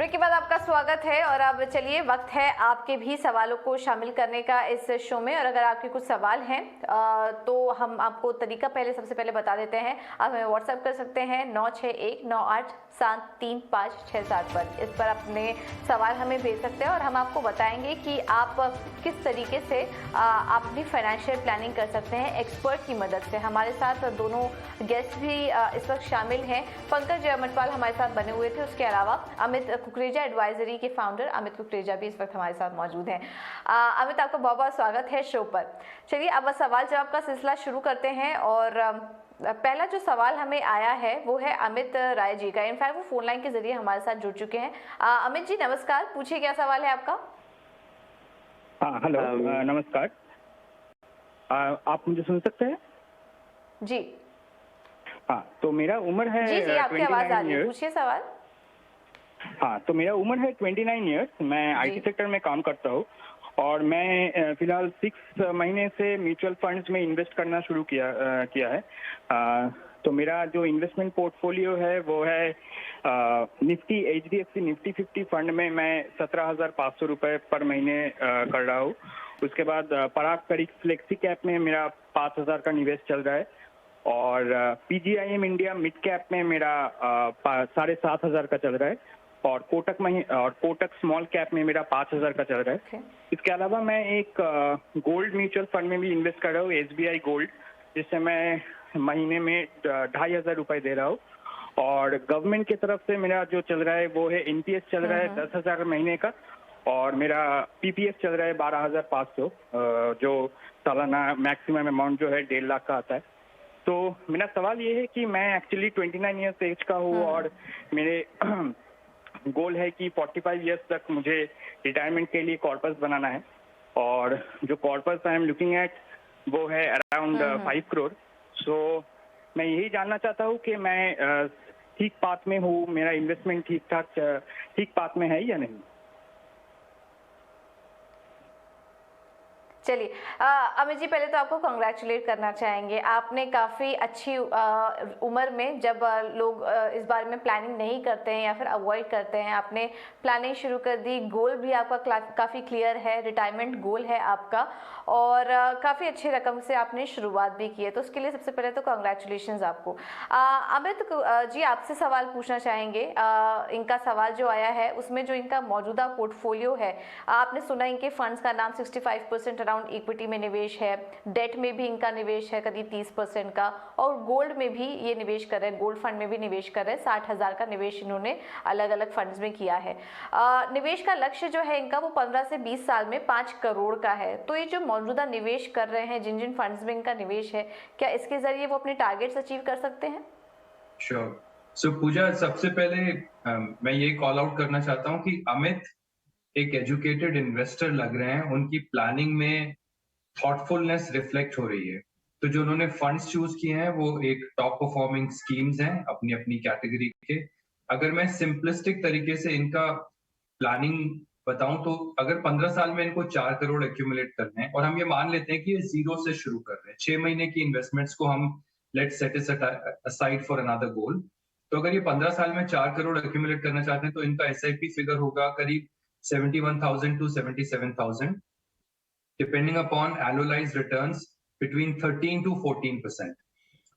Break के बाद आपका स्वागत है और अब चलिए वक्त है आपके भी सवालों को शामिल करने का इस शो में। और अगर आपके कुछ सवाल हैं तो हम आपको तरीका सबसे पहले बता देते हैं। आप हमें व्हाट्सएप कर सकते हैं 9619873567 पर। इस पर अपने सवाल हमें भेज सकते हैं और हम आपको बताएंगे कि आप किस तरीके से आप अपनी फाइनेंशियल प्लानिंग कर सकते हैं एक्सपर्ट की मदद से। हमारे साथ दोनों गेस्ट भी इस वक्त शामिल हैं। पंकज मटवाल हमारे साथ बने हुए थे, उसके अलावा अमित कुकरेजा एडवाइजरी के फाउंडर अमित कुकरेजा भी इस वक्त हमारे साथ मौजूद हैं। अमित, आपका बहुत बहुत स्वागत है शो पर। चलिए अब सवाल जवाब का सिलसिला शुरू करते हैं और पहला जो सवाल हमें आया है वो है अमित राय जी का। इनफैक्ट वो फोन लाइन के जरिए हमारे साथ जुड़ चुके हैं। अमित जी नमस्कार, पूछिए क्या सवाल है आपका। हाँ हेलो, नमस्कार। आप मुझे सुन सकते हैं? जी हाँ, तो मेरा उम्र है जी आपकी आवाज आ रही है, पूछिए सवाल। हाँ, तो मेरा उम्र है 29 ईयर्स। मैं आईटी सेक्टर में काम करता हूँ और मैं फिलहाल 6 महीने से म्यूचुअल फंड्स में इन्वेस्ट करना शुरू किया है। तो मेरा जो इन्वेस्टमेंट पोर्टफोलियो है वो है निफ्टी HDFC निफ्टी 50 फंड में मैं 17,500 रुपये पर महीने कर रहा हूँ। उसके बाद पराग करिक फ्लेक्सी कैप में मेरा 5,000 का निवेश चल रहा है और PGIM इंडिया मिड कैप में मेरा 7,500 का चल रहा है और कोटक स्मॉल कैप में मेरा 5,000 का चल रहा है। इसके अलावा मैं एक गोल्ड म्यूचुअल फंड में भी इन्वेस्ट कर रहा हूँ, SBI गोल्ड, जिससे मैं महीने में 2,500 रुपये दे रहा हूँ। और गवर्नमेंट की तरफ से मेरा जो चल रहा है वो है NPS चल रहा है 10,000 महीने का और मेरा PPF चल रहा है 12,500, जो सालाना मैक्सिमम अमाउंट जो है 1.5 लाख का आता है। तो मेरा सवाल ये है कि मैं एक्चुअली 29 ईयर्स एज का हूँ और मेरे गोल है कि 45 ईयर्स तक मुझे रिटायरमेंट के लिए कॉर्पस बनाना है और जो corpus I am looking at वो है अराउंड 5 करोड़। सो मैं यही जानना चाहता हूँ कि मैं ठीक पाथ में हूँ, मेरा इन्वेस्टमेंट ठीक पाथ में है या नहीं। चलिए अमित जी, पहले तो आपको कंग्रेचुलेट करना चाहेंगे। आपने काफ़ी अच्छी उम्र में, जब लोग इस बारे में प्लानिंग नहीं करते हैं या फिर अवॉइड करते हैं, आपने प्लानिंग शुरू कर दी। गोल भी आपका काफ़ी क्लियर है, रिटायरमेंट गोल है आपका और काफ़ी अच्छी रकम से आपने शुरुआत भी की है, तो उसके लिए सबसे पहले तो कंग्रेचुलेशंस आपको। अमित जी आपसे सवाल पूछना चाहेंगे। इनका सवाल जो आया है उसमें जो इनका मौजूदा पोर्टफोलियो है, आपने सुना इनके फंड्स का नाम 65% अराउंड इक्विटी में निवेश है, डेट में भी इनका निवेश है करीब 30% का और गोल्ड में भी ये निवेश कर रहे हैं, गोल्ड फंड में भी निवेश कर रहे हैं। 60,000 का निवेश इन्होंने अलग अलग फंड्स में किया है। निवेश का लक्ष्य जो है इनका वो 15 से 20 साल में 5 करोड़ का है। तो ये जो मौजूदा निवेश कर रहे हैं, जिन जिन फंड्स में इनका निवेश है, क्या इसके जरिए वो अपने टारगेट्स अचीव कर सकते हैं? श्योर। सो पूजा, सबसे पहले मैं ये कॉल आउट करना चाहता हूँ कि अमित एक एजुकेटेड इन्वेस्टर लग रहे हैं, उनकी प्लानिंग में थॉटफुलनेस रिफ्लेक्ट हो रही है। तो जो उन्होंने फंड्स चूज किए हैं वो एक टॉप परफॉर्मिंग स्कीम्स हैं अपनी अपनी कैटेगरी के। अगर मैं सिंपलिस्टिक तरीके से इनका प्लानिंग बताऊं तो अगर 15 साल में इनको 4 करोड़ एक्यूमुलेट करने हैं और हम ये मान लेते हैं कि ये जीरो से शुरू कर रहे हैं, 6 महीने की इन्वेस्टमेंट्स को हम let's set aside for another goal. तो अगर ये 15 साल में 4 करोड़ एक्यूमुलेट करना चाहते हैं तो इनका SIP फिगर होगा करीब 71,000 to 77,000, depending upon annualized returns between 13 to 14%.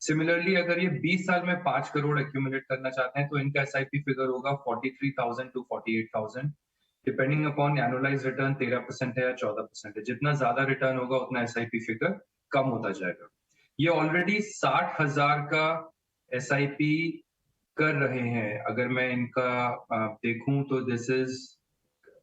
Similarly अगर ये 20 साल में 5 करोड़ एक्यूमुलेट करना चाहते हैं तो इनका SIP फिगर होगा 43,000 to 48,000, depending upon annualise return 13% है या 14% है। जितना ज्यादा रिटर्न होगा उतना SIP फिगर कम होता जाएगा। ये ऑलरेडी 60,000 का SIP कर रहे हैं। अगर मैं इनका देखूं तो दिस इज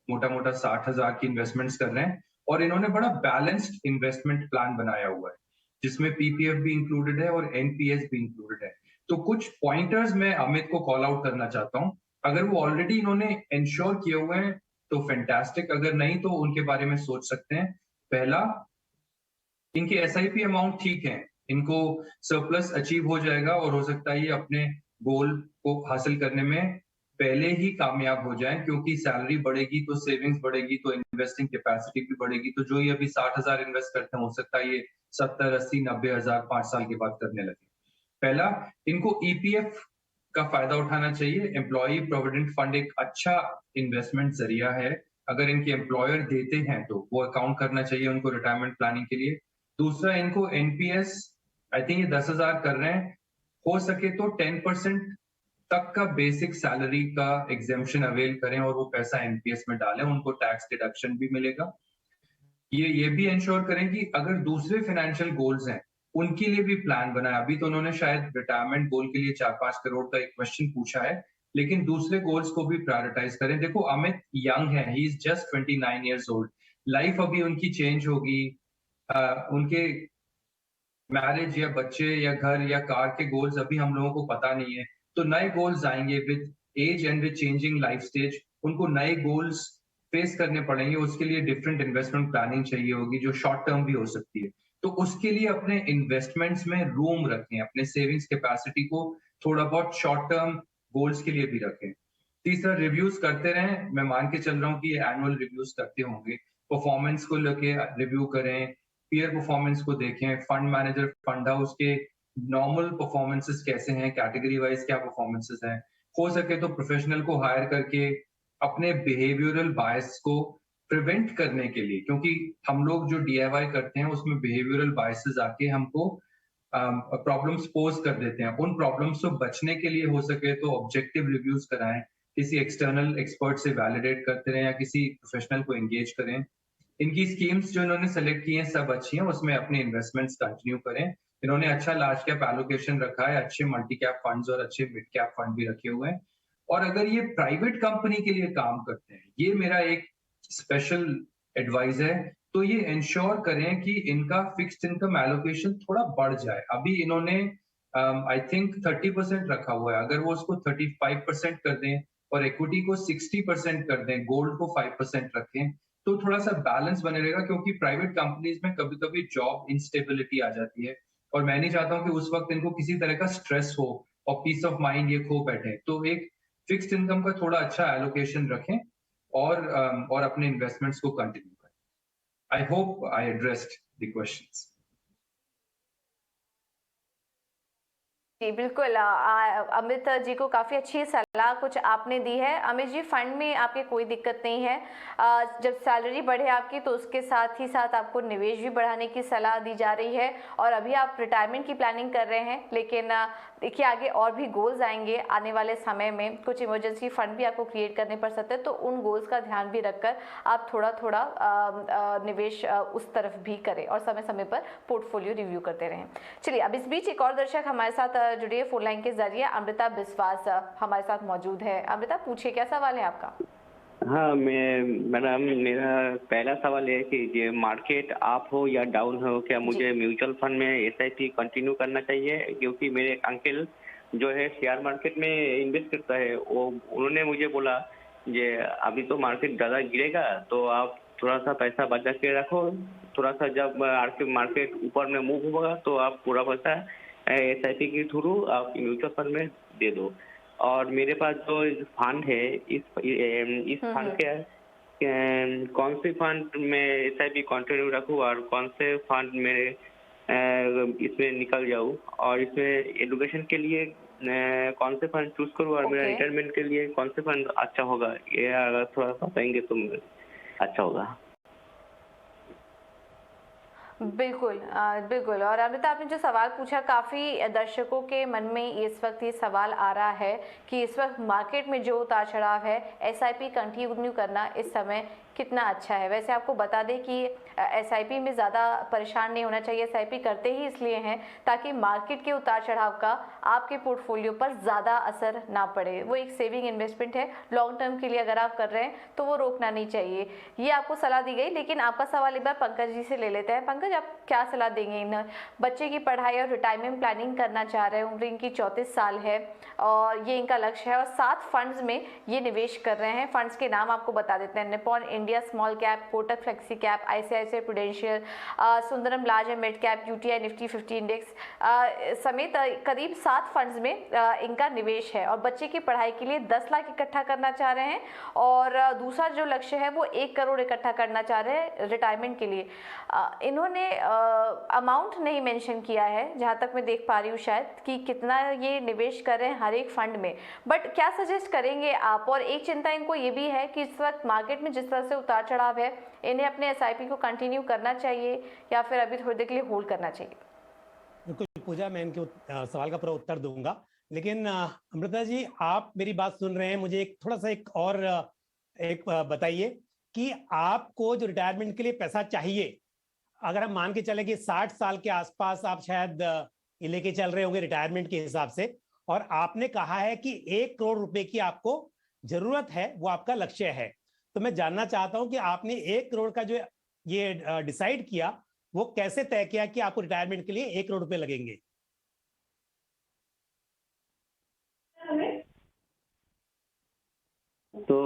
मोटा मोटा 60,000 की इन्वेस्टमेंट्स कर रहे हैं और इन्होंने बड़ा बैलेंस्ड इन्वेस्टमेंट प्लान बनाया हुआ है जिसमें PPF भी इंक्लूडेड है और NPS भी इंक्लूडेड है। तो कुछ पॉइंटर्स मैं अमित को कॉल आउट करना चाहता हूं। अगर वो ऑलरेडी इन्होंने इंश्योर किए हुए हैं तो फैंटास्टिक, अगर नहीं तो उनके बारे में सोच सकते हैं। पहला, इनकी SIP अमाउंट ठीक है, इनको सरप्लस अचीव हो जाएगा और हो सकता है ये अपने गोल को हासिल करने में पहले ही कामयाब हो जाए, क्योंकि सैलरी बढ़ेगी तो सेविंग्स बढ़ेगी तो इन्वेस्टिंग कैपेसिटी भी बढ़ेगी। तो जो ये अभी 60,000 इन्वेस्ट करते हैं हो सकता है ये 70, 80, 90,000 5 साल के बाद करने लगे। पहला, इनको EPF का फायदा उठाना चाहिए। एम्प्लॉय प्रोविडेंट फंड एक अच्छा इन्वेस्टमेंट जरिया है। अगर इनके एम्प्लॉयर देते हैं तो वो अकाउंट करना चाहिए उनको रिटायरमेंट प्लानिंग के लिए। दूसरा, इनको एनपीएस आई थिंक ये 10,000 कर रहे हैं, हो सके तो 10% तक का बेसिक सैलरी का एग्जेम्पशन अवेल करें और वो पैसा एनपीएस में डालें, उनको टैक्स डिडक्शन भी मिलेगा। ये भी इंश्योर करें कि अगर दूसरे फाइनेंशियल गोल्स हैं, उनके लिए भी प्लान बनाए। अभी तो उन्होंने शायद रिटायरमेंट गोल के लिए 4-5 करोड़ का एक क्वेश्चन पूछा है, लेकिन दूसरे गोल्स को भी प्रायोरिटाइज करें। देखो, अमित यंग है, he is just 29 years old. Life अभी उनकी चेंज होगी। उनके मैरिज या बच्चे या घर या कार के गोल्स अभी हम लोगों को पता नहीं है, तो नए गोल्स आएंगे with age and with changing life stage. उनको नए गोल्स फेस करने पड़ेंगे, उसके लिए डिफरेंट इन्वेस्टमेंट प्लानिंग चाहिए होगी जो शॉर्ट टर्म भी हो सकती है। तो उसके लिए अपने इन्वेस्टमेंट्स में रूम रखें, अपने सेविंग्स कैपेसिटी को थोड़ा बहुत शॉर्ट टर्म गोल्स के लिए भी रखें। तीसरा, रिव्यूज करते रहें। मैं मान के चल रहा हूँ कि एनुअल रिव्यूज करते होंगे, परफॉर्मेंस को लेके रिव्यू करें, पीयर परफॉर्मेंस को देखें, फंड मैनेजर, फंड हाउस के नॉर्मल परफॉर्मेंसेस कैसे हैं, कैटेगरी वाइज क्या परफॉर्मेंसेस हैं। हो सके तो प्रोफेशनल को हायर करके अपने बिहेवियरल बायस को प्रिवेंट करने के लिए, क्योंकि हम लोग जो डीआईवाई करते हैं उसमें बिहेवियरल बायसेस आके हमको प्रॉब्लम्स पोज कर देते हैं। उन प्रॉब्लम्स से बचने के लिए हो सके तो ऑब्जेक्टिव रिव्यूज कराएं, किसी एक्सटर्नल एक्सपर्ट से वैलिडेट करते रहें या किसी प्रोफेशनल को एंगेज करें। इनकी स्कीम्स जो इन्होंने सेलेक्ट की हैं सब अच्छी हैं, उसमें अपने इन्वेस्टमेंट्स कंटिन्यू करें। इन्होंने अच्छा लार्ज कैप एलोकेशन रखा है, अच्छे मल्टी कैप फंड्स और अच्छे मिड कैप फंड भी रखे हुए हैं। और अगर ये प्राइवेट कंपनी के लिए काम करते हैं, ये मेरा एक स्पेशल एडवाइस है, तो ये इंश्योर करें कि इनका फिक्स्ड इनकम एलोकेशन थोड़ा बढ़ जाए। अभी इन्होंने आई थिंक 30% रखा हुआ है, अगर वो उसको 35% कर दें और इक्विटी को 60% कर दें, गोल्ड को 5% रखें, तो थोड़ा सा बैलेंस बने रहेगा। क्योंकि प्राइवेट कंपनीज में कभी कभी जॉब इंस्टेबिलिटी आ जाती है और मैं नहीं चाहता हूं कि उस वक्त इनको किसी तरह का स्ट्रेस हो और पीस ऑफ माइंड ये खो बैठे। तो एक फिक्स्ड इनकम का थोड़ा अच्छा एलोकेशन रखें और अपने इन्वेस्टमेंट्स को कंटिन्यू करें। I hope I addressed the questions. जी बिल्कुल, अमित जी को काफ़ी अच्छी सलाह कुछ आपने दी है। अमित जी, फंड में आपके कोई दिक्कत नहीं है। जब सैलरी बढ़े आपकी तो उसके साथ ही साथ आपको निवेश भी बढ़ाने की सलाह दी जा रही है। और अभी आप रिटायरमेंट की प्लानिंग कर रहे हैं, लेकिन देखिए आगे और भी गोल्स आएंगे आने वाले समय में, कुछ इमरजेंसी फंड भी आपको क्रिएट करने पड़ सकते हैं। तो उन गोल्स का ध्यान भी रखकर आप थोड़ा थोड़ा निवेश उस तरफ भी करें और समय समय पर पोर्टफोलियो रिव्यू करते रहें। चलिए, अब इस बीच एक और दर्शक हमारे साथ जुड़िए फोन लाइन के जरिए। अमृता विश्वास हमारे साथ मौजूद है। अमृता, पूछिए, क्या सवाल है आपका? हाँ, मैडम, मेरा पहला सवाल है कि ये मार्केट अप हो या डाउन हो, क्या मुझे म्यूचुअल फंड में एसआईपी कंटिन्यू करना चाहिए? क्योंकि मेरे अंकल जो है शेयर मार्केट में इन्वेस्ट करता है, वो उन्होंने मुझे बोला ये अभी तो मार्केट ज़्यादा गिरेगा तो आप थोड़ा सा पैसा बचा के रखो, थोड़ा सा जब मार्केट ऊपर में मूव होगा तो आप पूरा पैसा एसआईपी के थ्रू आप म्यूचुअल फंड में दे दो। और मेरे पास जो फंड है, इस फंड के कौन से फंड में एसआईपी कंटिन्यू रखूँ और कौन से फंड में इसमें निकल जाऊँ, और इसमें एजुकेशन के लिए कौन से फंड चूज करूँ, और मेरा रिटायरमेंट के लिए कौन से फंड अच्छा होगा, ये अगर थोड़ा सा बताएंगे तो अच्छा होगा। बिल्कुल बिल्कुल। और अमृता, आपने जो सवाल पूछा, काफ़ी दर्शकों के मन में इस वक्त ये सवाल आ रहा है कि इस वक्त मार्केट में जो उतार चढ़ाव है, एसआईपी कंटिन्यू करना इस समय कितना अच्छा है। वैसे आपको बता दें कि एसआईपी में ज़्यादा परेशान नहीं होना चाहिए। एसआईपी करते ही इसलिए हैं ताकि मार्केट के उतार चढ़ाव का आपके पोर्टफोलियो पर ज़्यादा असर ना पड़े। वो एक सेविंग इन्वेस्टमेंट है, लॉन्ग टर्म के लिए अगर आप कर रहे हैं तो वो रोकना नहीं चाहिए। ये आपको सलाह दी गई, लेकिन आपका सवाल एक बार पंकज जी से ले लेते हैं। पंकज, आप क्या सलाह देंगे? इन बच्चे की पढ़ाई और रिटायरमेंट प्लानिंग करना चाह रहे हैं, उम्र इनकी 34 साल है और ये इनका लक्ष्य है, और 7 फंड्स में ये निवेश कर रहे हैं। फंड्स के नाम आपको बता देते हैं। Nippon India small cap, Kotak flexi cap, ICICI prudential, Sundaram large and mid cap, UTI Nifty 50 index समेत करीब 7 फंड्स में इनका निवेश है और बच्चे की पढ़ाई के लिए 10 लाख इकट्ठा करना चाह रहे हैं और दूसरा जो लक्ष्य है वो 1 करोड़ इकट्ठा करना चाह रहे हैं रिटायरमेंट के लिए। इन्होंने अमाउंट नहीं मेंशन किया है जहां तक मैं देख पा रही हूँ शायद कि कितना ये निवेश कर रहे हैं हर एक फंड में, बट क्या सजेस्ट करेंगे आप? और एक चिंता इनको ये भी है कि इस वक्त मार्केट में जिस तरह से उतार चढ़ाव है, इन्हें अपने एसआईपी को कंटिन्यू करना चाहिए या फिर अभी थोड़ी देर के लिए होल्ड करना चाहिए? बिल्कुल पूजा, मैं इनके सवाल का पूरा उत्तर दूंगा, लेकिन अमृता जी आप मेरी बात सुन रहे हैं, मुझे एक थोड़ा सा एक बताइए कि आपको जो रिटायरमेंट के लिए पैसा चाहिए, अगर हम मान के चले कि 60 साल के आसपास आप शायद ये लेके चल रहे होंगे रिटायरमेंट के हिसाब से, और आपने कहा है कि 1 करोड़ रुपए की आपको जरूरत है, वो आपका लक्ष्य है, तो मैं जानना चाहता हूं कि आपने 1 करोड़ का जो ये डिसाइड किया वो कैसे तय किया कि आपको रिटायरमेंट के लिए 1 करोड़ रुपए लगेंगे? तो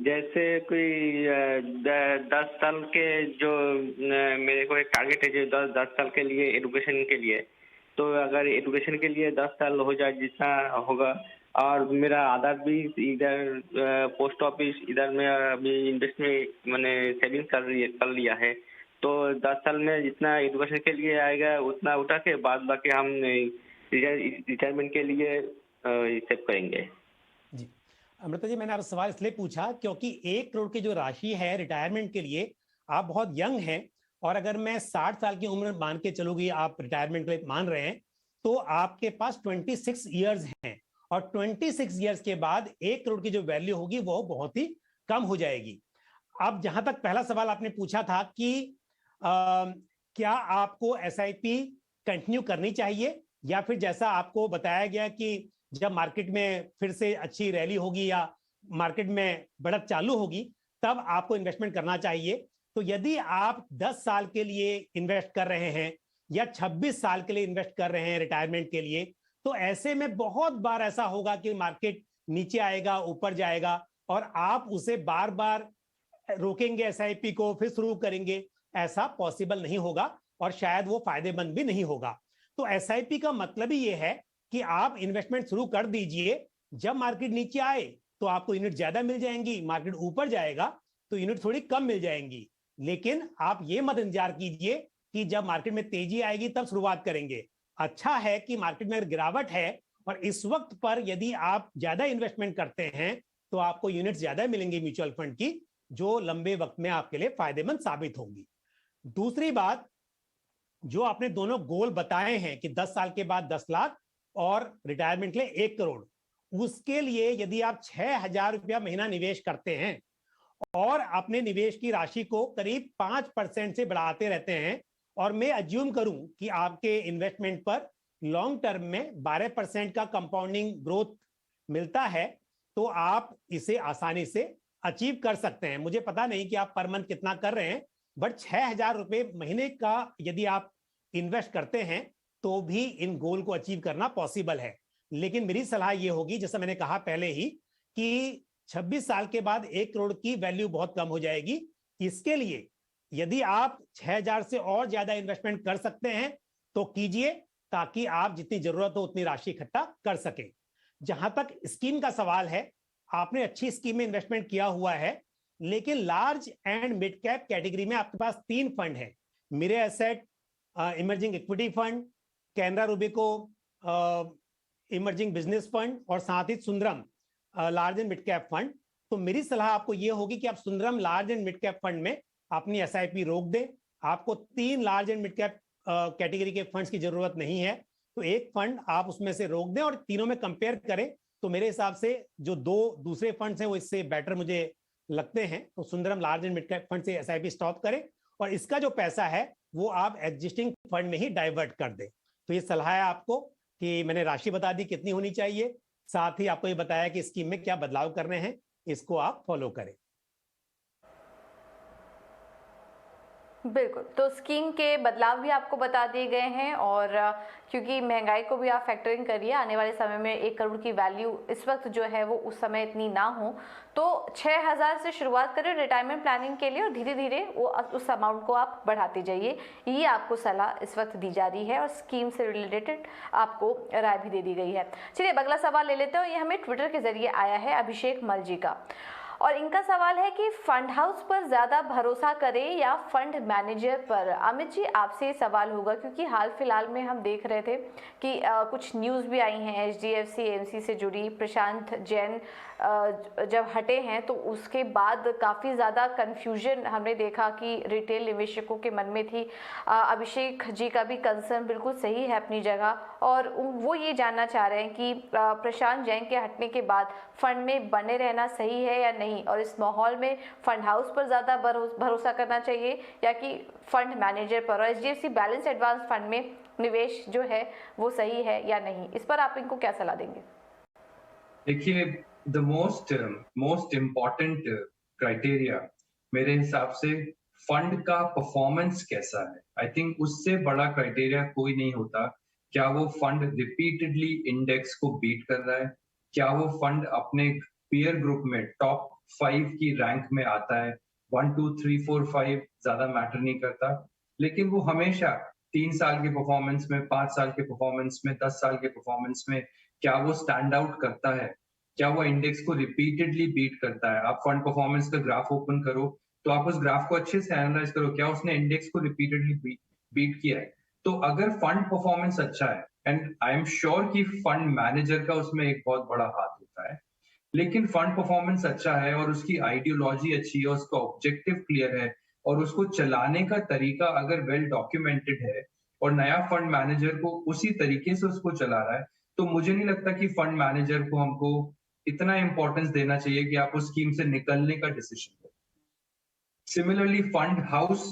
जैसे कोई 10 साल के जो मेरे को एक टारगेट है जो 10 साल के लिए एजुकेशन के लिए, तो अगर एजुकेशन के लिए 10 साल हो जाए जितना होगा, और मेरा आधार भी इधर पोस्ट ऑफिस इधर में अभी इन्वेस्ट में मैंने सेविंग कर लिया है, तो 10 साल में जितना एजुकेशन के लिए आएगा उतना उठा के बाद बाकी हम रिटायरमेंट के लिए सेव करेंगे। जी अमृता जी, मैंने आपसे सवाल इसलिए पूछा क्योंकि 1 करोड़ की जो राशि है रिटायरमेंट के लिए, आप बहुत यंग हैं, और अगर मैं 60 साल की उम्र मान के चलूंगी आप रिटायरमेंट के लिए मान रहे हैं, तो आपके पास 26 इयर्स हैं, और 26 इयर्स के बाद 1 करोड़ की जो वैल्यू होगी वो बहुत ही कम हो जाएगी। अब जहां तक पहला सवाल आपने पूछा था कि क्या आपको एसआईपी कंटिन्यू करनी चाहिए, या फिर जैसा आपको बताया गया कि जब मार्केट में फिर से अच्छी रैली होगी या मार्केट में बढ़त चालू होगी तब आपको इन्वेस्टमेंट करना चाहिए, तो यदि आप 10 साल के लिए इन्वेस्ट कर रहे हैं या 26 साल के लिए इन्वेस्ट कर रहे हैं रिटायरमेंट के लिए, तो ऐसे में बहुत बार ऐसा होगा कि मार्केट नीचे आएगा, ऊपर जाएगा, और आप उसे बार बार रोकेंगे एसआईपी को, फिर शुरू करेंगे, ऐसा पॉसिबल नहीं होगा और शायद वो फायदेमंद भी नहीं होगा। तो एसआईपी का मतलब ही ये है कि आप इन्वेस्टमेंट शुरू कर दीजिए, जब मार्केट नीचे आए तो आपको यूनिट ज्यादा मिल जाएंगी, मार्केट ऊपर जाएगा तो यूनिट थोड़ी कम मिल जाएंगी, लेकिन आप ये मत इंतजार कीजिए कि जब मार्केट में तेजी आएगी तब शुरुआत करेंगे। अच्छा है कि मार्केट में गिरावट है और इस वक्त पर यदि आप ज्यादा इन्वेस्टमेंट करते हैं तो आपको यूनिट ज्यादा मिलेंगी म्यूचुअल फंड की, जो लंबे वक्त में आपके लिए फायदेमंद साबित होंगी। दूसरी बात, जो आपने दोनों गोल बताए हैं कि 10 साल के बाद 10 लाख और रिटायरमेंट के लिए 1 करोड़, उसके लिए यदि आप 6,000 रुपया महीना निवेश करते हैं और अपने निवेश की राशि को करीब 5% से बढ़ाते रहते हैं, और मैं अज्यूम करूं कि आपके इन्वेस्टमेंट पर लॉन्ग टर्म में 12% का कंपाउंडिंग ग्रोथ मिलता है, तो आप इसे आसानी से अचीव कर सकते हैं। मुझे पता नहीं कि आप पर मंथ कितना कर रहे हैं, बट 6,000 रुपए महीने का यदि आप इन्वेस्ट करते हैं तो भी इन गोल को अचीव करना पॉसिबल है। लेकिन मेरी सलाह यह होगी, जैसा मैंने कहा पहले ही, कि 26 साल के बाद 1 करोड़ की वैल्यू बहुत कम हो जाएगी। इसके लिए यदि आप 6,000 से और ज्यादा इन्वेस्टमेंट कर सकते हैं तो कीजिए, ताकि आप जितनी जरूरत हो उतनी राशि इकट्ठा कर सके। जहां तक स्कीम का सवाल है, आपने अच्छी स्कीम में इन्वेस्टमेंट किया हुआ है, लेकिन large and mid cap category में आपके पास 3 फंड है, Mirae asset, emerging equity fund, Canara Robeco emerging business fund, और साथ ही Sundaram large and mid cap fund. तो मेरी सलाह आपको यह होगी कि आप Sundaram large and mid cap fund में अपनी एसआईपी रोक दें। आपको 3 large and mid cap category के फंड्स की जरूरत नहीं है, तो एक फंड आप उसमें से रोक दें और तीनों में कंपेयर करें, तो मेरे हिसाब से जो 2 दूसरे फंड्स हैं वो इससे बेटर मुझे लगते हैं। तो Sundaram large and mid cap fund से एसआईपी स्टॉप करें और इसका जो पैसा है वो आप एग्जिस्टिंग फंड में ही डाइवर्ट कर दें। तो ये सलाह है आपको कि मैंने राशि बता दी कितनी होनी चाहिए, साथ ही आपको ये बताया कि स्कीम में क्या बदलाव करने हैं, इसको आप फॉलो करें। बिल्कुल, तो स्कीम के बदलाव भी आपको बता दिए गए हैं और क्योंकि महंगाई को भी आप फैक्टरिंग करिए, आने वाले समय में 1 करोड़ की वैल्यू इस वक्त जो है वो उस समय इतनी ना हो, तो 6,000 से शुरुआत करें रिटायरमेंट प्लानिंग के लिए और धीरे-धीरे वो उस अमाउंट को आप बढ़ाते जाइए। ये आपको सलाह इस वक्त दी जा रही है और स्कीम से रिलेटेड आपको राय भी दे दी गई है। चलिए अब अगला सवाल ले लेते हैं और ये हमें ट्विटर के जरिए आया है अभिषेक मल जी का। और इनका सवाल है कि फंड हाउस पर ज़्यादा भरोसा करें या फंड मैनेजर पर। अमित जी आपसे ये सवाल होगा क्योंकि हाल फिलहाल में हम देख रहे थे कि कुछ न्यूज़ भी आई हैं HDFC AMC से जुड़ी। प्रशांत जैन जब हटे हैं तो उसके बाद काफ़ी ज़्यादा कन्फ्यूजन हमने देखा कि रिटेल निवेशकों के मन में थी। अभिषेक जी का भी कंसर्न बिल्कुल सही है अपनी जगह और वो ये जानना चाह रहे हैं कि प्रशांत जैन के हटने के बाद फंड में बने रहना सही है या नहीं, और इस माहौल में फंड हाउस पर ज़्यादा भरोसा करना चाहिए या कि फंड मैनेजर पर, और HDFC बैलेंस एडवांस फंड में निवेश जो है वो सही है या नहीं, इस पर आप इनको क्या सलाह देंगे? देखिए, द मोस्ट इम्पॉर्टेंट क्राइटेरिया मेरे हिसाब से फंड का परफॉर्मेंस कैसा है। आई थिंक उससे बड़ा क्राइटेरिया कोई नहीं होता। क्या वो फंड रिपीटेडली इंडेक्स को बीट कर रहा है, क्या वो फंड अपने पीयर ग्रुप में टॉप 5 की रैंक में आता है। 1 2 3 4 5 ज्यादा मैटर नहीं करता, लेकिन वो हमेशा 3 साल के परफॉर्मेंस में, 5 साल के परफॉर्मेंस में, 10 साल के परफॉर्मेंस में क्या वो स्टैंड आउट करता है, क्या वो इंडेक्स को रिपीटेडली बीट करता है। आप फंड परफॉर्मेंस का ग्राफ ओपन करो तो आप उस ग्राफ को अच्छे से एनालाइज करो, क्या उसने इंडेक्स को रिपीटेडली बीट किया है। तो अगर फंड परफॉर्मेंस अच्छा है, एंड आई एम श्योर कि फंड मैनेजर का उसमें एक बहुत बड़ा हाथ होता है, लेकिन फंड परफॉर्मेंस अच्छा है और उसकी आइडियोलॉजी अच्छी है, उसका ऑब्जेक्टिव क्लियर है और उसको चलाने का तरीका अगर वेल डॉक्यूमेंटेड है और नया फंड मैनेजर को उसी तरीके से उसको चला रहा है, तो मुझे नहीं लगता कि फंड मैनेजर को हमको इतना इंपॉर्टेंस देना चाहिए कि आप उस स्कीम से निकलने का डिसीजन लो। सिमिलरली फंड हाउस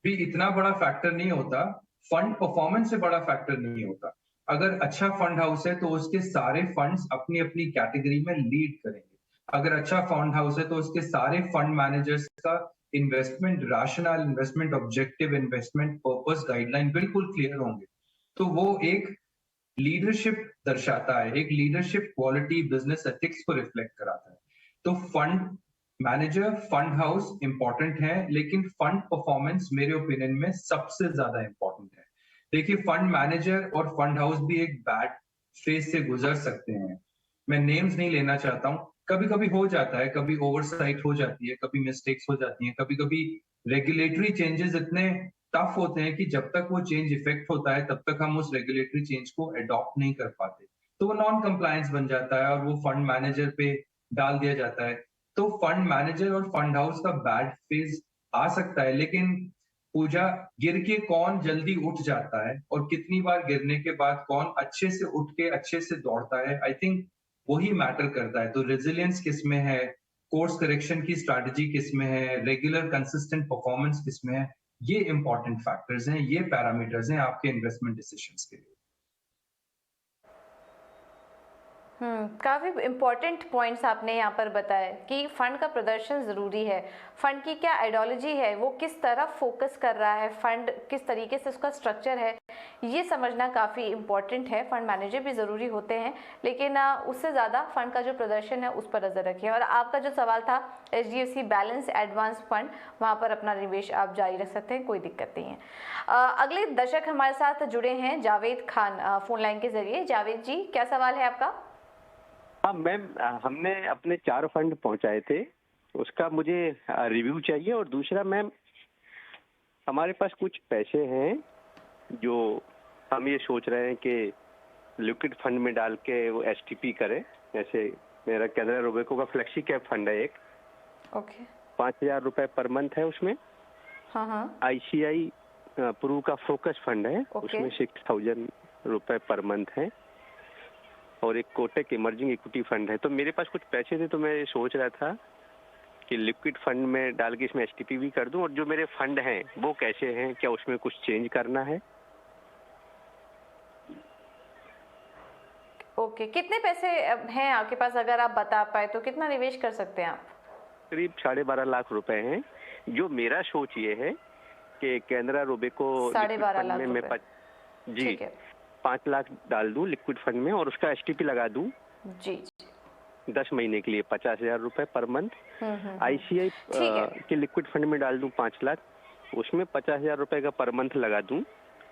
भी इतना बड़ा फैक्टर नहीं होता, फंड परफॉर्मेंस से बड़ा फैक्टर नहीं होता। अगर अच्छा फंड हाउस है तो उसके सारे फंड्स अपनी अपनी कैटेगरी में लीड करेंगे। अगर अच्छा फंड हाउस है तो उसके सारे फंड मैनेजर्स का investment rational, investment objective, investment purpose guideline बिल्कुल क्लियर होंगे। तो वो एक लीडरशिप दर्शाता है, एक लीडरशिप क्वालिटी, बिजनेस एथिक्स को रिफ्लेक्ट कराता है। तो fund manager, fund house important है, लेकिन फंड परफॉर्मेंस मेरे ओपिनियन में सबसे ज्यादा इंपॉर्टेंट है। देखिए, फंड मैनेजर और फंड हाउस भी एक बैड फेज से गुजर सकते हैं। मैं नेम्स नहीं लेना चाहता हूं, कभी कभी हो जाता है, कभी ओवरसाइट हो जाती है, कभी मिस्टेक्स हो जाती हैं, कभी कभी रेगुलेटरी चेंजेस इतने टफ होते हैं कि जब तक वो चेंज इफेक्ट होता है तब तक हम उस रेगुलेटरी चेंज को अडॉप्ट नहीं कर पाते, तो वो नॉन कंप्लायंस बन जाता है और वो फंड मैनेजर पे डाल दिया जाता है। तो फंड मैनेजर और फंड हाउस का बैड फेज आ सकता है, लेकिन पूजा, गिर के कौन जल्दी उठ जाता है और कितनी बार गिरने के बाद कौन अच्छे से उठ के अच्छे से दौड़ता है, आई थिंक वही मैटर करता है। तो रेजिलियंस किस में है, कोर्स करेक्शन की स्ट्रैटेजी किस में है, रेगुलर कंसिस्टेंट परफॉर्मेंस किस में है, ये इंपॉर्टेंट फैक्टर्स हैं, ये पैरामीटर्स हैं आपके इन्वेस्टमेंट डिसीजंस के लिए। काफ़ी इम्पोर्टेंट पॉइंट्स आपने यहाँ पर बताए कि फंड का प्रदर्शन ज़रूरी है, फंड की क्या आइडियोलॉजी है, वो किस तरफ फोकस कर रहा है, फंड किस तरीके से उसका स्ट्रक्चर है, ये समझना काफ़ी इम्पोर्टेंट है। फंड मैनेजर भी ज़रूरी होते हैं, लेकिन उससे ज़्यादा फंड का जो प्रदर्शन है उस पर नज़र रखिए। और आपका जो सवाल था HDFC बैलेंस एडवांस फंड, वहाँ पर अपना निवेश आप जारी रख सकते हैं, कोई दिक्कत नहीं है। अगले दर्शक हमारे साथ जुड़े हैं जावेद खान फ़ोन लाइन के ज़रिए। जावेद जी, क्या सवाल है आपका? हाँ मैम, हमने अपने 4 फंड पहुंचाए थे, उसका मुझे रिव्यू चाहिए। और दूसरा मैम, हमारे पास कुछ पैसे हैं जो हम ये सोच रहे हैं कि लिक्विड फंड में डाल के वो STP करें। जैसे मेरा कैनरा रोबेको का फ्लेक्सी कैप फंड है एक, ओके, 5,000 रुपए पर मंथ है उसमें। हाँ। ICI प्रू का फोकस फंड है, उसमें 6,000 रुपए पर मंथ है। और एक कोटक इमर्जिंग इक्विटी फंड है। तो मेरे पास कुछ पैसे थे, तो मैं सोच रहा था कि लिक्विड फंड में डाल के इसमें STP भी कर दूं। और जो मेरे फंड हैं वो कैसे हैं, क्या उसमें कुछ चेंज करना है? ओके, कितने पैसे हैं आपके पास, अगर आप बता पाए तो कितना निवेश कर सकते हैं आप? करीब 12.5 लाख रुपए हैं। जो मेरा सोच ये है कि Canara Robeco liquid 12.5 fund lakh में मैं रुपए। जी ठीक है 5 लाख डाल दूं लिक्विड फंड में और उसका एसटीपी लगा दूं जी 10 महीने के लिए 50,000 रुपए पर मंथ। आईसीआई ठीक है के लिक्विड फंड में डाल दूं 5 लाख, उसमें 50,000 रुपए का पर मंथ लगा दूं।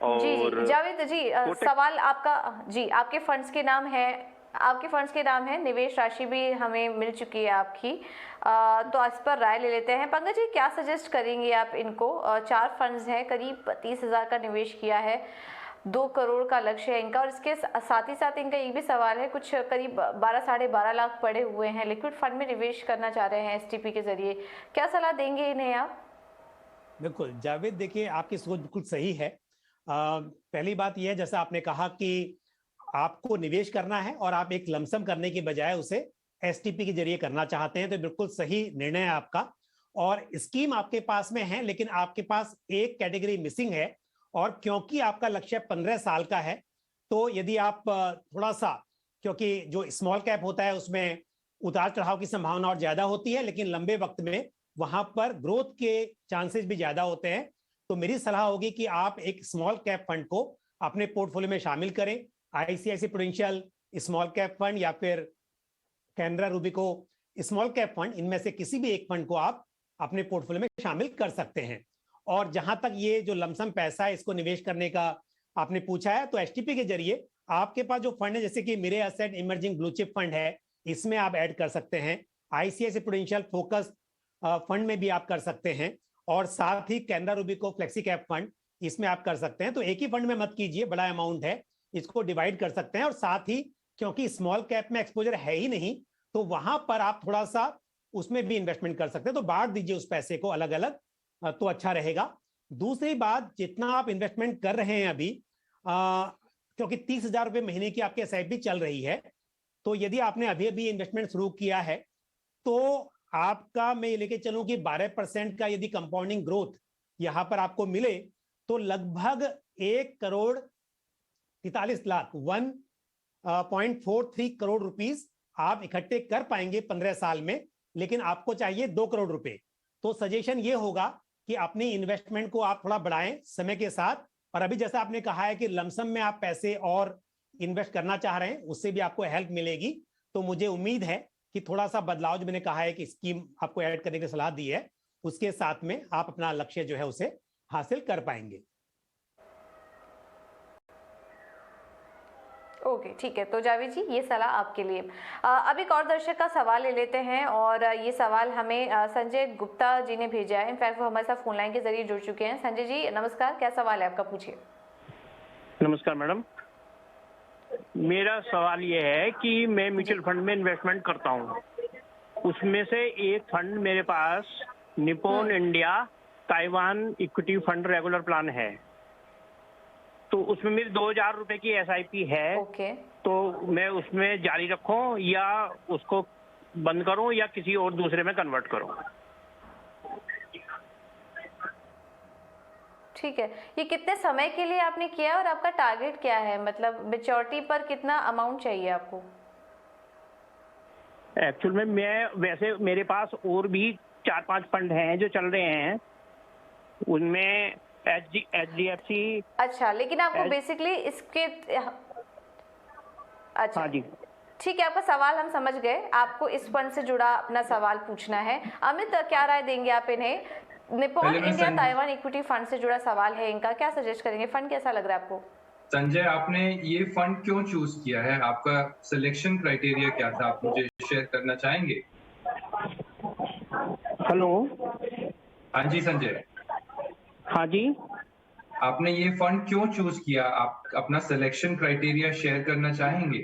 जी और जी जावेद जी सवाल आपका जी आपके फंड्स के नाम है, आपके फंड्स के नाम है, निवेश राशि भी हमें मिल चुकी है आपकी, तो इस पर राय ले लेते हैं। पंकज जी क्या सजेस्ट करेंगे आप इनको? 4 फंड्स हैं, करीब 30,000 का निवेश किया है, 2 करोड़ का लक्ष्य है इनका, और इसके साथ ही साथ इनका ये भी सवाल है कुछ करीब 12 साढ़े 12 लाख पड़े हुए हैं, लिक्विड फंड में निवेश करना चाह रहे हैं एसटीपी के जरिए, क्या सलाह देंगे इन्हें आप? बिल्कुल जावेद, देखिए आपकी सोच बिल्कुल सही है। पहली बात यह है, जैसा आपने कहा कि आपको निवेश करना है और आप एक लमसम करने की बजाय उसे एसटीपी के जरिए करना चाहते हैं, तो बिल्कुल सही निर्णय है आपका। और स्कीम आपके पास में है, लेकिन आपके पास एक कैटेगरी मिसिंग है, और क्योंकि आपका लक्ष्य 15 साल का है, तो यदि आप थोड़ा सा, क्योंकि जो स्मॉल कैप होता है उसमें उतार चढ़ाव की संभावना और ज्यादा होती है, लेकिन लंबे वक्त में वहां पर ग्रोथ के चांसेस भी ज्यादा होते हैं, तो मेरी सलाह होगी कि आप एक स्मॉल कैप फंड को अपने पोर्टफोलियो में शामिल करें। ICIC prudential small cap fund या फिर Canara Robeco small cap fund, इनमें से किसी भी एक फंड को आप अपने पोर्टफोलियो में शामिल कर सकते हैं। और जहां तक ये जो लमसम पैसा है इसको निवेश करने का आपने पूछा है, तो एसटीपी के जरिए आपके पास जो फंड है, जैसे कि मेरे asset emerging blue chip fund है, इसमें आप ऐड कर सकते हैं। आईसीआईसी प्रूडेंशियल फोकस फंड में भी आप कर सकते हैं, और साथ ही कैनरा रूबिको फ्लेक्सी कैप फंड, इसमें आप कर सकते हैं। तो एक ही फंड में मत कीजिए, बड़ा अमाउंट है, इसको डिवाइड कर सकते हैं। और साथ ही क्योंकि स्मॉल कैप में एक्सपोजर है ही नहीं, तो वहां पर आप थोड़ा सा उसमें भी इन्वेस्टमेंट कर सकते हैं, तो बांट दीजिए उस पैसे को अलग अलग, तो अच्छा रहेगा। दूसरी बात, जितना आप इन्वेस्टमेंट कर रहे हैं अभी, क्योंकि 30,000 रुपये महीने की आपकी एसआईपी चल रही है, तो यदि आपने अभी अभी इन्वेस्टमेंट शुरू किया है, तो आपका मैं ये लेके चलूं कि 12% का यदि कंपाउंडिंग ग्रोथ यहां पर आपको मिले, तो लगभग 1,43,00,000 1.43 करोड़ रुपीस आप इकट्ठे कर पाएंगे 15 साल में, लेकिन आपको चाहिए 2 करोड़ रुपए। तो सजेशन ये होगा कि अपनी इन्वेस्टमेंट को आप थोड़ा बढ़ाएं समय के साथ, और अभी जैसा आपने कहा है कि लमसम में आप पैसे और इन्वेस्ट करना चाह रहे हैं, उससे भी आपको हेल्प मिलेगी। तो मुझे उम्मीद है कि थोड़ा सा बदलाव जो मैंने कहा है कि स्कीम आपको ऐड करने की सलाह दी है, उसके साथ में आप अपना लक्ष्य जो है उसे हासिल कर पाएंगे। ओके ठीक है, तो जावेद जी ये सलाह आपके लिए। अब एक और दर्शक का सवाल ले लेते हैं, और ये सवाल हमें संजय गुप्ता जी ने भेजा है। इनफैक्ट वो हमारे साथ फोन लाइन के जरिए जुड़ चुके हैं। संजय जी नमस्कार, क्या सवाल है आपका, पूछिए। नमस्कार मैडम, मेरा सवाल ये है कि मैं म्यूचुअल फंड में इन्वेस्टमेंट करता हूँ, उसमें से एक फंड मेरे पास Nippon India Taiwan equity fund regular plan है, तो उसमें मेरी 2,000 रुपए की एसआईपी है। ओके तो मैं उसमें जारी रखूं या उसको बंद करूं या किसी और दूसरे में कन्वर्ट करूं? ठीक है, ये कितने समय के लिए आपने किया है और आपका टारगेट क्या है, मतलब मैच्योरिटी पर कितना अमाउंट चाहिए आपको? एक्चुअल में मैं वैसे मेरे पास और भी 4-5 फंड हैं जो चल रहे हैं, उनमें HDFC। अच्छा, लेकिन आपको बेसिकली इसके अच्छा हाँ जी ठीक है, आपका सवाल हम समझ गए, आपको इस फंड से जुड़ा अपना सवाल पूछना है। अमित क्या राय देंगे आप इन्हें? Nippon India Taiwan equity fund से जुड़ा सवाल है इनका, क्या सजेस्ट करेंगे? फंड कैसा लग रहा है आपको? संजय, आपने ये फंड क्यों चूज किया है? आपका सिलेक्शन क्राइटेरिया क्या था? आप मुझे शेयर करना चाहेंगे? हेलो। हाँ जी संजय। हाँ जी, आपने ये फंड क्यों चूज किया? आप अपना सिलेक्शन क्राइटेरिया शेयर करना चाहेंगे?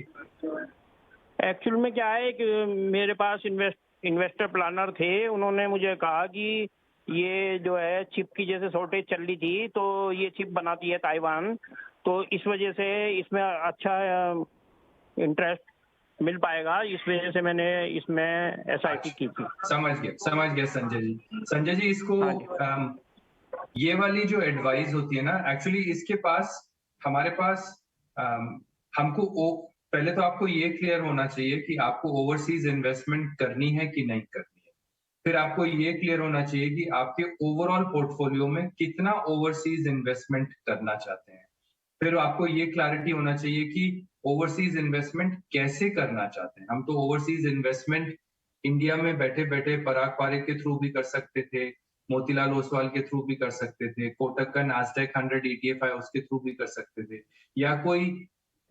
एक्चुअल में क्या है कि मेरे पास इन्वेस्टर प्लानर थे, उन्होंने मुझे कहा कि ये जो है चिप की जैसे शॉर्टेज चल रही थी, तो ये चिप बनाती है ताइवान, तो इस वजह से इसमें अच्छा इंटरेस्ट मिल पाएगा, इस वजह से मैंने इसमें एसआईपी की थी। समझ गया संजय जी। संजय जी, इसको ये वाली जो एडवाइस होती है ना, एक्चुअली इसके पास हमारे पास हमको पहले तो आपको ये क्लियर होना चाहिए कि आपको ओवरसीज इन्वेस्टमेंट करनी है कि नहीं करनी है। फिर आपको ये क्लियर होना चाहिए कि आपके ओवरऑल पोर्टफोलियो में कितना ओवरसीज इन्वेस्टमेंट करना चाहते हैं। फिर आपको ये क्लैरिटी होना चाहिए कि ओवरसीज इन्वेस्टमेंट कैसे करना चाहते हैं। हम तो ओवरसीज इन्वेस्टमेंट इंडिया में बैठे बैठे पराग पारिक के थ्रू भी कर सकते थे, मोतीलाल ओसवाल के थ्रू भी कर सकते थे, कोटक का नास्डैक 100 ETF है उसके थ्रू भी कर सकते थे, या कोई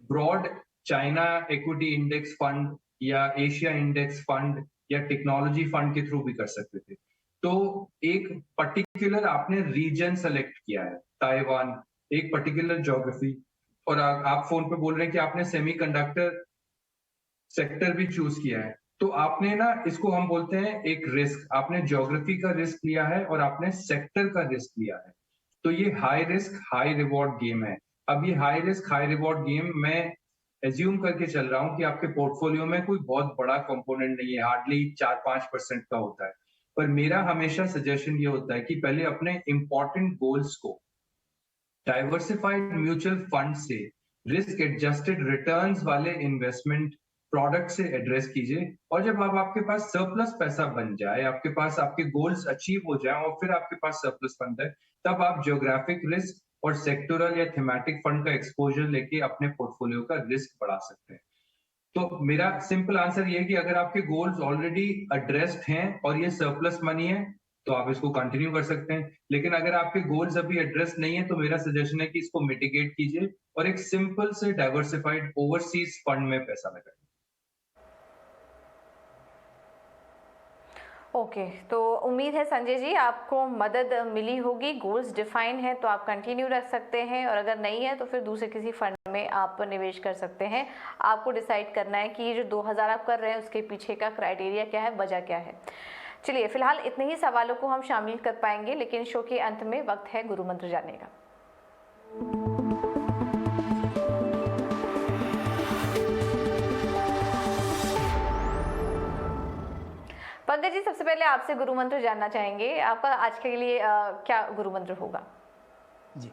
broad China equity index fund या एशिया इंडेक्स फंड या टेक्नोलॉजी फंड के थ्रू भी कर सकते थे। तो एक पर्टिकुलर आपने रीजन सेलेक्ट किया है, ताइवान, एक पर्टिकुलर ज्योग्राफी, और आप फोन पे बोल रहे हैं कि आपने सेमीकंडक्टर सेक्टर भी चूज किया है। तो आपने ना, इसको हम बोलते हैं एक रिस्क, आपने ज्योग्राफी का रिस्क लिया है और आपने सेक्टर का रिस्क लिया है। तो ये high risk high reward game है। अब ये high risk high reward game मैं एज्यूम करके चल रहा हूं कि आपके पोर्टफोलियो में कोई बहुत बड़ा कंपोनेंट नहीं है, हार्डली 4-5% का होता है। पर मेरा हमेशा सजेशन ये होता है कि पहले अपने इंपॉर्टेंट गोल्स को डाइवर्सिफाइड म्यूचुअल फंड से रिस्क एडजस्टेड रिटर्न्स वाले इन्वेस्टमेंट प्रोडक्ट से एड्रेस कीजिए, और जब अब आपके पास सरप्लस पैसा बन जाए, आपके पास आपके गोल्स अचीव हो जाए और फिर आपके पास सरप्लस फंड है, तब आप ज्योग्राफिक रिस्क और सेक्टोरल या थीमेटिक फंड का एक्सपोजर लेके अपने पोर्टफोलियो का रिस्क बढ़ा सकते हैं। तो मेरा सिंपल आंसर ये है कि अगर आपके गोल्स ऑलरेडी एड्रेस्ड हैं और ये सरप्लस मनी है तो आप इसको कंटिन्यू कर सकते हैं, लेकिन अगर आपके गोल्स अभी एड्रेस नहीं है तो मेरा सजेशन है कि इसको मिटिगेट कीजिए और एक सिंपल से डाइवर्सिफाइड ओवरसीज फंड में पैसा लगाइए। ओके, तो उम्मीद है संजय जी आपको मदद मिली होगी। गोल्स डिफाइन है तो आप कंटिन्यू रख सकते हैं, और अगर नहीं है तो फिर दूसरे किसी फंड में आप निवेश कर सकते हैं। आपको डिसाइड करना है कि ये जो 2000 आप कर रहे हैं उसके पीछे का क्राइटेरिया क्या है, वजह क्या है। चलिए, फिलहाल इतने ही सवालों को हम शामिल कर पाएंगे, लेकिन शो के अंत में वक्त है गुरु मंत्र जानने का। पंकज जी, सबसे पहले आपसे गुरु मंत्र जानना चाहेंगे। आपका आज के लिए क्या गुरु मंत्र होगा? जी,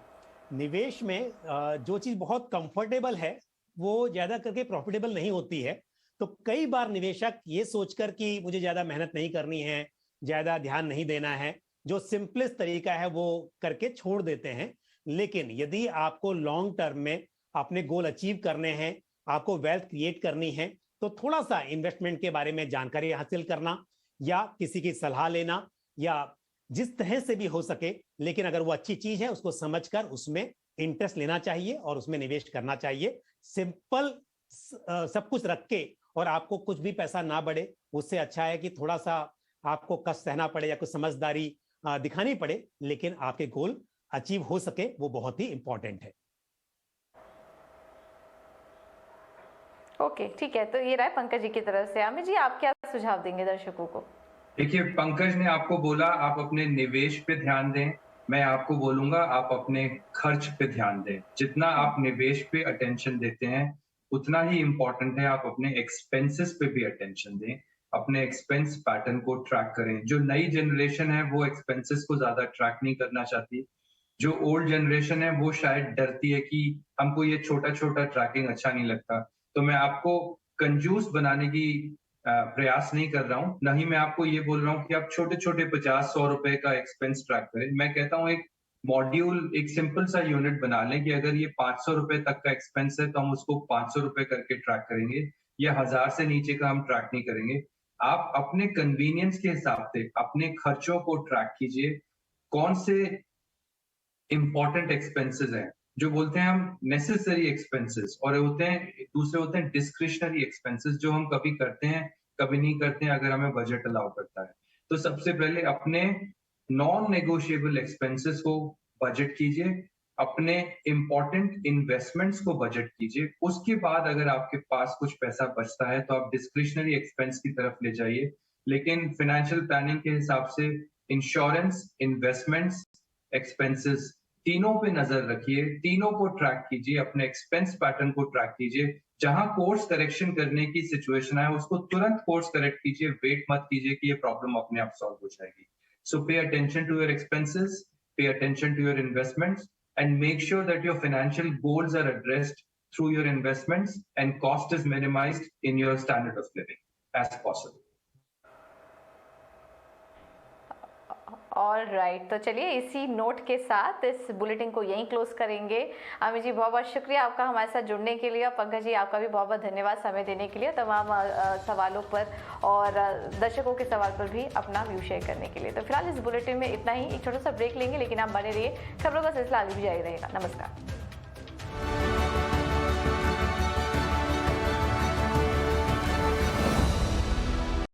निवेश में जो चीज बहुत कंफर्टेबल है वो ज्यादा करके प्रॉफिटेबल नहीं होती है। तो कई बार निवेशक ये सोचकर कि मुझे ज्यादा मेहनत नहीं करनी है, ज्यादा ध्यान नहीं देना है, जो सिंपलेस्ट तरीका है वो करके छोड़ देते हैं। लेकिन यदि आपको लॉन्ग टर्म में अपने गोल अचीव करने हैं, आपको वेल्थ क्रिएट करनी है, तो थोड़ा सा इन्वेस्टमेंट के बारे में जानकारी हासिल करना या किसी की सलाह लेना, या जिस तरह से भी हो सके, लेकिन अगर वो अच्छी चीज है उसको समझकर उसमें इंटरेस्ट लेना चाहिए और उसमें निवेश करना चाहिए। सिंपल सब कुछ रख के और आपको कुछ भी पैसा ना बढ़े, उससे अच्छा है कि थोड़ा सा आपको कष्ट सहना पड़े या कुछ समझदारी दिखानी पड़े, लेकिन आपके गोल अचीव हो सके, वो बहुत ही इंपॉर्टेंट है। ओके, ठीक है, तो ये रहा है पंकज जी की तरफ से। अमित जी, आप क्या सुझाव देंगे दर्शकों को? देखिए, पंकज ने आपको बोला आप अपने निवेश पे ध्यान दें, मैं आपको बोलूंगा आप अपने खर्च पे ध्यान दें। जितना आप निवेश पे अटेंशन देते हैं उतना ही इंपॉर्टेंट है आप अपने एक्सपेंसेस पे भी अटेंशन दें, अपने एक्सपेंस पैटर्न को ट्रैक करें। जो नई जनरेशन है वो एक्सपेंसेस को ज्यादा ट्रैक नहीं करना चाहती, जो ओल्ड जनरेशन है वो शायद डरती है कि हमको ये छोटा छोटा ट्रैकिंग अच्छा नहीं लगता। तो मैं आपको कंजूस बनाने की प्रयास नहीं कर रहा हूं, न ही मैं आपको ये बोल रहा हूं कि आप छोटे छोटे 50-100 रुपए का एक्सपेंस ट्रैक करें। मैं कहता हूं एक मॉड्यूल, एक सिंपल सा यूनिट बना लें कि अगर ये 500 रुपए तक का एक्सपेंस है तो हम उसको 500 रुपए करके ट्रैक करेंगे, या 1000 से नीचे का हम ट्रैक नहीं करेंगे। आप अपने कन्वीनियंस के हिसाब से अपने खर्चों को ट्रैक कीजिए। कौन से इंपॉर्टेंट एक्सपेंसेस हैं, जो बोलते हैं हम नेसेसरी एक्सपेंसेस, और होते हैं दूसरे होते हैं डिस्क्रिशनरी एक्सपेंसेस, जो हम कभी करते हैं कभी नहीं करते हैं अगर हमें बजट अलाउ करता है। तो सबसे पहले अपने नॉन नेगोशिएबल एक्सपेंसेस को बजट कीजिए, अपने इंपॉर्टेंट इन्वेस्टमेंट्स को बजट कीजिए। उसके बाद अगर आपके पास कुछ पैसा बचता है तो आप डिस्क्रिशनरी एक्सपेंस की तरफ ले जाइए। लेकिन फाइनेंशियल प्लानिंग के हिसाब से इंश्योरेंस, इन्वेस्टमेंट्स, एक्सपेंसेस, तीनों पे नजर रखिए, तीनों को ट्रैक कीजिए, अपने एक्सपेंस पैटर्न को ट्रैक कीजिए। जहां कोर्स करेक्शन करने की सिचुएशन है उसको तुरंत कोर्स करेक्ट कीजिए, वेट मत कीजिए कि ये प्रॉब्लम अपने आप सॉल्व हो जाएगी। So pay attention to your expenses, pay attention to your investments, and make sure that your financial goals are addressed through your investments and cost is minimized in your standard of living as possible. All right, तो चलिए इसी note के साथ इस bulletin को यहीं close करेंगे। अमित जी बहुत बहुत शुक्रिया आपका हमारे साथ जुड़ने के लिए। पंकज जी आपका भी बहुत बहुत धन्यवाद समय देने के लिए, तमाम सवालों पर और दर्शकों के सवाल पर भी अपना व्यू शेयर करने के लिए। तो फिलहाल इस बुलेटिन में इतना ही, एक छोटा सा ब्रेक लेंगे, लेकिन आप बने रहिए, खबरों का सिलसिला आगे भी जारी रहेगा। नमस्कार।